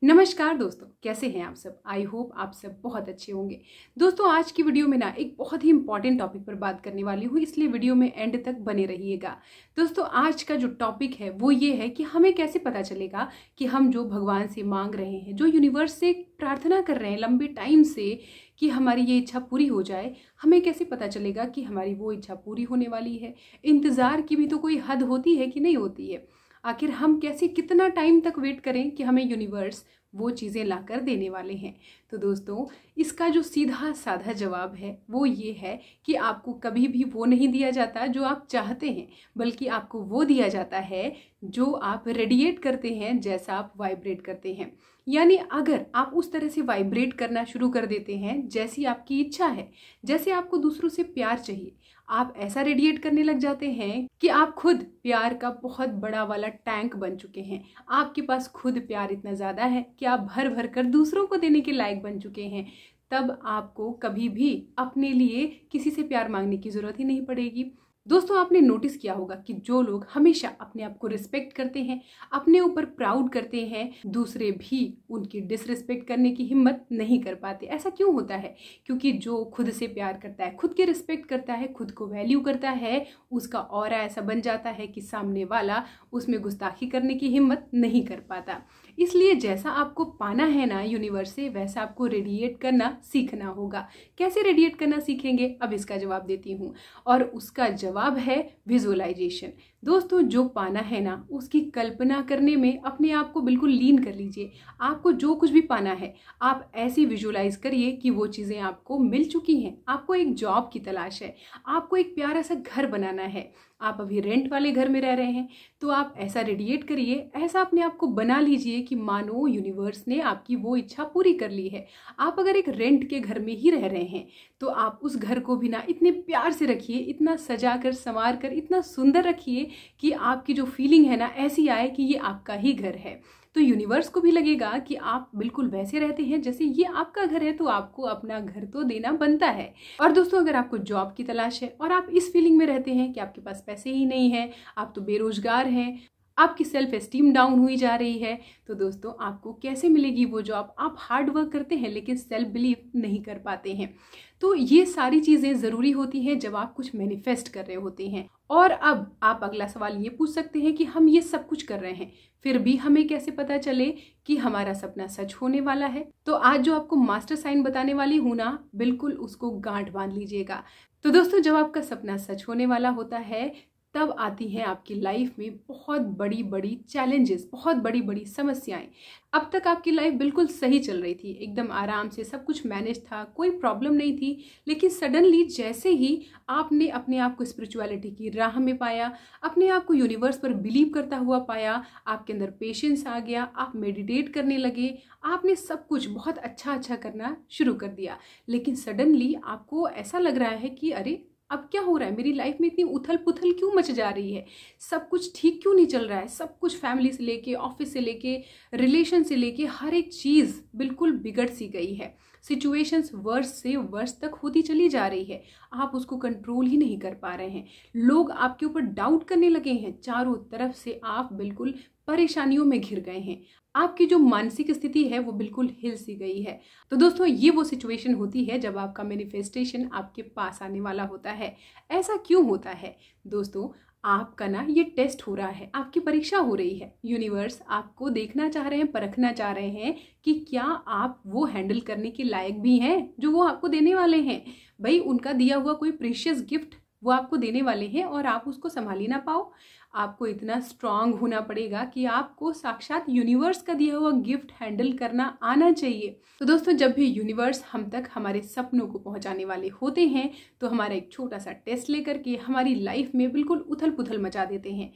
नमस्कार दोस्तों, कैसे हैं आप सब। आई होप आप सब बहुत अच्छे होंगे। दोस्तों, आज की वीडियो में ना एक बहुत ही इंपॉर्टेंट टॉपिक पर बात करने वाली हूँ, इसलिए वीडियो में एंड तक बने रहिएगा। दोस्तों, आज का जो टॉपिक है वो ये है कि हमें कैसे पता चलेगा कि हम जो भगवान से मांग रहे हैं, जो यूनिवर्स से प्रार्थना कर रहे हैं लंबे टाइम से कि हमारी ये इच्छा पूरी हो जाए, हमें कैसे पता चलेगा कि हमारी वो इच्छा पूरी होने वाली है। इंतज़ार की भी तो कोई हद होती है कि नहीं होती है। आखिर हम कैसे कितना टाइम तक वेट करें कि हमें यूनिवर्स वो चीज़ें लाकर देने वाले हैं। तो दोस्तों, इसका जो सीधा साधा जवाब है वो ये है कि आपको कभी भी वो नहीं दिया जाता जो आप चाहते हैं, बल्कि आपको वो दिया जाता है जो आप रेडिएट करते हैं, जैसा आप वाइब्रेट करते हैं। यानी अगर आप उस तरह से वाइब्रेट करना शुरू कर देते हैं जैसी आपकी इच्छा है, जैसे आपको दूसरों से प्यार चाहिए, आप ऐसा रेडिएट करने लग जाते हैं कि आप खुद प्यार का बहुत बड़ा वाला टैंक बन चुके हैं। आपके पास खुद प्यार इतना ज़्यादा है कि आप भर भर कर दूसरों को देने के लायक बन चुके हैं। तब आपको कभी भी अपने लिए किसी से प्यार मांगने की ज़रूरत ही नहीं पड़ेगी। दोस्तों, आपने नोटिस किया होगा कि जो लोग हमेशा अपने आप को रिस्पेक्ट करते हैं, अपने ऊपर प्राउड करते हैं, दूसरे भी उनकी डिसरिस्पेक्ट करने की हिम्मत नहीं कर पाते। ऐसा क्यों होता है? क्योंकि जो खुद से प्यार करता है, खुद की रिस्पेक्ट करता है, खुद को वैल्यू करता है, उसका ऑरा ऐसा बन जाता है कि सामने वाला उसमें गुस्ताखी करने की हिम्मत नहीं कर पाता। इसलिए जैसा आपको पाना है ना यूनिवर्स से, वैसा आपको रेडिएट करना सीखना होगा। कैसे रेडिएट करना सीखेंगे, अब इसका जवाब देती हूँ, और उसका जवाब है विजुअलाइजेशन। दोस्तों, जो पाना है ना उसकी कल्पना करने में अपने आप को बिल्कुल लीन कर लीजिए। आपको जो कुछ भी पाना है आप ऐसे विजुअलाइज करिए कि वो चीज़ें आपको मिल चुकी हैं। आपको एक जॉब की तलाश है, आपको एक प्यारा सा घर बनाना है, आप अभी रेंट वाले घर में रह रहे हैं, तो आप ऐसा रेडिएट करिए, ऐसा अपने आप को बना लीजिए कि मानो यूनिवर्स ने आपकी वो इच्छा पूरी कर ली है। आप अगर एक रेंट के घर में ही रह रहे हैं तो आप उस घर को भी ना इतने प्यार से रखिए, इतना सजा कर संवार कर इतना सुंदर रखिए कि आपकी जो फीलिंग है ना ऐसी आए कि ये आपका ही घर है। तो यूनिवर्स को भी लगेगा कि आप बिल्कुल वैसे रहते हैं जैसे ये आपका घर है, तो आपको अपना घर तो देना बनता है। और दोस्तों, अगर आपको जॉब की तलाश है और आप इस फीलिंग में रहते हैं कि आपके पास पैसे ही नहीं है, आप तो बेरोजगार हैं, आपकी सेल्फ एस्टीम डाउन हुई जा रही है, तो दोस्तों आपको कैसे मिलेगी वो जॉब? आप हार्ड वर्क करते हैं लेकिन सेल्फ बिलीव नहीं कर पाते हैं। तो ये सारी चीज़ें ज़रूरी होती हैं जब आप कुछ मैनिफेस्ट कर रहे होते हैं। और अब आप अगला सवाल ये पूछ सकते हैं कि हम ये सब कुछ कर रहे हैं, फिर भी हमें कैसे पता चले कि हमारा सपना सच होने वाला है? तो आज जो आपको मास्टर साइन बताने वाली हूं ना, बिल्कुल उसको गांठ बांध लीजिएगा। तो दोस्तों, जब आपका सपना सच होने वाला होता है तब आती हैं आपकी लाइफ में बहुत बड़ी बड़ी चैलेंजेस, बहुत बड़ी बड़ी समस्याएं। अब तक आपकी लाइफ बिल्कुल सही चल रही थी, एकदम आराम से सब कुछ मैनेज था, कोई प्रॉब्लम नहीं थी, लेकिन सडनली जैसे ही आपने अपने आप को स्पिरिचुअलिटी की राह में पाया, अपने आप को यूनिवर्स पर बिलीव करता हुआ पाया, आपके अंदर पेशेंस आ गया, आप मेडिटेट करने लगे, आपने सब कुछ बहुत अच्छा अच्छा करना शुरू कर दिया, लेकिन सडनली आपको ऐसा लग रहा है कि अरे अब क्या हो रहा है, मेरी लाइफ में इतनी उथल पुथल क्यों मच जा रही है, सब कुछ ठीक क्यों नहीं चल रहा है, सब कुछ फैमिली से लेके, ऑफिस से लेके, रिलेशन से लेके हर एक चीज़ बिल्कुल बिगड़ सी गई है। सिचुएशंस वर्स से वर्स तक होती चली जा रही है, आप उसको कंट्रोल ही नहीं कर पा रहे हैं, लोग आपके ऊपर डाउट करने लगे हैं, चारों तरफ से आप बिल्कुल परेशानियों में घिर गए हैं, आपकी जो मानसिक स्थिति है वो बिल्कुल हिल सी गई है। तो दोस्तों, ये वो सिचुएशन होती है जब आपका मैनिफेस्टेशन आपके पास आने वाला होता है। ऐसा क्यों होता है? दोस्तों, आपका ना ये टेस्ट हो रहा है, आपकी परीक्षा हो रही है। यूनिवर्स आपको देखना चाह रहे हैं, परखना चाह रहे हैं कि क्या आप वो हैंडल करने के लायक भी हैं जो वो आपको देने वाले हैं। भाई, उनका दिया हुआ कोई प्रीशियस गिफ्ट वो आपको देने वाले हैं और आप उसको संभाल ही ना पाओ। आपको इतना स्ट्रांग होना पड़ेगा कि आपको साक्षात यूनिवर्स का दिया हुआ गिफ्ट हैंडल करना आना चाहिए। तो दोस्तों, जब भी यूनिवर्स हम तक हमारे सपनों को पहुंचाने वाले होते हैं तो हमारा एक छोटा सा टेस्ट लेकर के हमारी लाइफ में बिल्कुल उथल पुथल मचा देते हैं।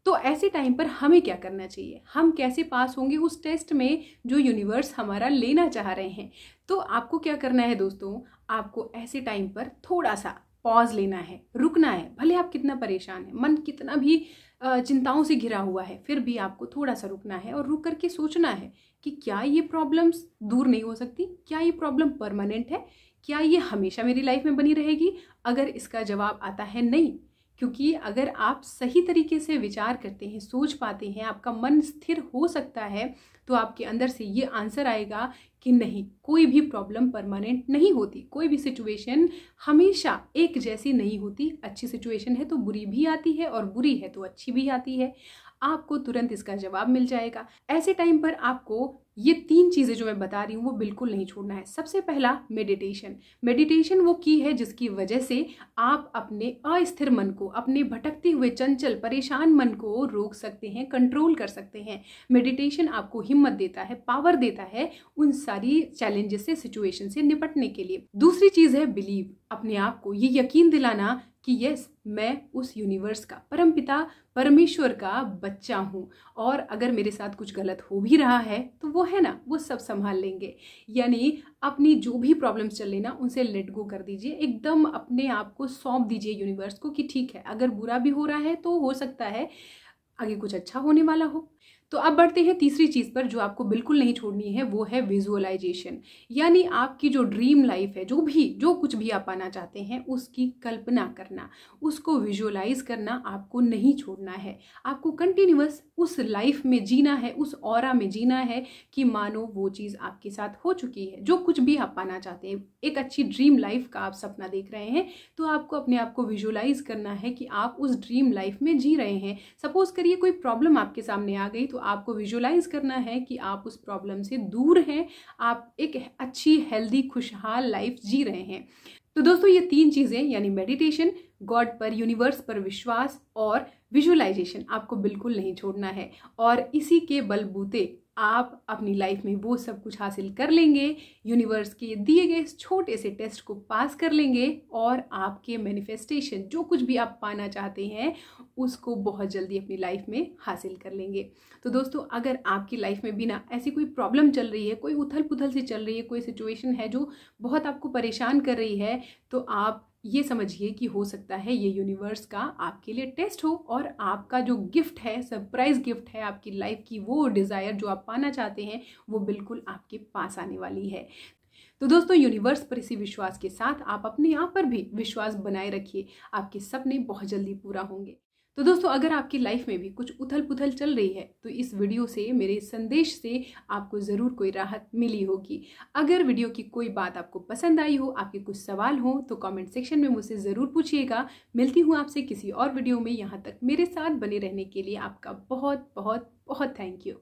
तो ऐसे टाइम पर हमें क्या करना चाहिए? हम कैसे पास होंगे उस टेस्ट में जो यूनिवर्स हमारा लेना चाह रहे हैं? तो आपको क्या करना है दोस्तों, आपको ऐसे टाइम पर थोड़ा सा पॉज लेना है, रुकना है। भले आप कितना परेशान है, मन कितना भी चिंताओं से घिरा हुआ है, फिर भी आपको थोड़ा सा रुकना है और रुक करके सोचना है कि क्या ये प्रॉब्लम्स दूर नहीं हो सकती? क्या ये प्रॉब्लम परमानेंट है? क्या ये हमेशा मेरी लाइफ में बनी रहेगी? अगर इसका जवाब आता है नहीं, क्योंकि अगर आप सही तरीके से विचार करते हैं, सोच पाते हैं, आपका मन स्थिर हो सकता है, तो आपके अंदर से ये आंसर आएगा कि नहीं, कोई भी प्रॉब्लम परमानेंट नहीं होती, कोई भी सिचुएशन हमेशा एक जैसी नहीं होती। अच्छी सिचुएशन है तो बुरी भी आती है और बुरी है तो अच्छी भी आती है। आपको तुरंत इसका जवाब मिल जाएगा। ऐसे टाइम पर आपको ये 3 चीजें जो मैं बता रही हूँ वो बिल्कुल नहीं छोड़ना है। सबसे पहला मेडिटेशन। मेडिटेशन वो की है जिसकी वजह से आप अपने अस्थिर मन को, अपने भटकते हुए चंचल परेशान मन को रोक सकते हैं, कंट्रोल कर सकते हैं। मेडिटेशन आपको हिम्मत देता है, पावर देता है उन सारी चैलेंजेस से, सिचुएशन से निपटने के लिए। दूसरी चीज है बिलीव। अपने आप को ये यकीन दिलाना कि यस, मैं उस यूनिवर्स का, परमपिता परमेश्वर का बच्चा हूं, और अगर मेरे साथ कुछ गलत हो भी रहा है तो वो है ना, वो सब संभाल लेंगे। यानी अपनी जो भी प्रॉब्लम्स चल रही ना, उनसे लेट गो कर दीजिए, एकदम अपने आप को सौंप दीजिए यूनिवर्स को कि ठीक है, अगर बुरा भी हो रहा है तो हो सकता है आगे कुछ अच्छा होने वाला हो। तो अब बढ़ते हैं तीसरी चीज पर जो आपको बिल्कुल नहीं छोड़नी है, वो है विजुअलाइजेशन। यानी आपकी जो ड्रीम लाइफ है, जो कुछ भी आप पाना चाहते हैं, उसकी कल्पना करना, उसको विजुअलाइज करना आपको नहीं छोड़ना है। आपको कंटिन्यूअस उस लाइफ में जीना है, उस ऑरा में जीना है कि मानो वो चीज आपके साथ हो चुकी है। जो कुछ भी आप पाना चाहते हैं, एक अच्छी ड्रीम लाइफ का आप सपना देख रहे हैं, तो आपको अपने आप को विजुअलाइज करना है कि आप उस ड्रीम लाइफ में जी रहे हैं। सपोज करिए कोई प्रॉब्लम आपके सामने आ गई, तो आपको विजुअलाइज करना है कि आप उस प्रॉब्लम से दूर हैं, आप एक अच्छी, हेल्दी, खुशहाल लाइफ जी रहे हैं। तो दोस्तों, ये 3 चीजें यानी मेडिटेशन, गॉड पर, यूनिवर्स पर विश्वास और विजुअलाइजेशन आपको बिल्कुल नहीं छोड़ना है। और इसी के बलबूते आप अपनी लाइफ में वो सब कुछ हासिल कर लेंगे, यूनिवर्स के दिए गए इस छोटे से टेस्ट को पास कर लेंगे, और आपके मैनिफेस्टेशन, जो कुछ भी आप पाना चाहते हैं, उसको बहुत जल्दी अपनी लाइफ में हासिल कर लेंगे। तो दोस्तों, अगर आपकी लाइफ में भी ना ऐसी कोई प्रॉब्लम चल रही है, कोई उथल पुथल सी चल रही है, कोई सिचुएशन है जो बहुत आपको परेशान कर रही है, तो आप ये समझिए कि हो सकता है ये यूनिवर्स का आपके लिए टेस्ट हो, और आपका जो गिफ्ट है, सरप्राइज गिफ्ट है आपकी लाइफ की, वो डिजायर जो आप पाना चाहते हैं, वो बिल्कुल आपके पास आने वाली है। तो दोस्तों, यूनिवर्स पर इसी विश्वास के साथ आप अपने आप पर भी विश्वास बनाए रखिए, आपके सपने बहुत जल्दी पूरा होंगे। तो दोस्तों, अगर आपकी लाइफ में भी कुछ उथल पुथल चल रही है, तो इस वीडियो से, मेरे संदेश से आपको ज़रूर कोई राहत मिली होगी। अगर वीडियो की कोई बात आपको पसंद आई हो, आपके कुछ सवाल हो, तो कमेंट सेक्शन में मुझसे ज़रूर पूछिएगा। मिलती हूँ आपसे किसी और वीडियो में। यहाँ तक मेरे साथ बने रहने के लिए आपका बहुत बहुत बहुत थैंक यू।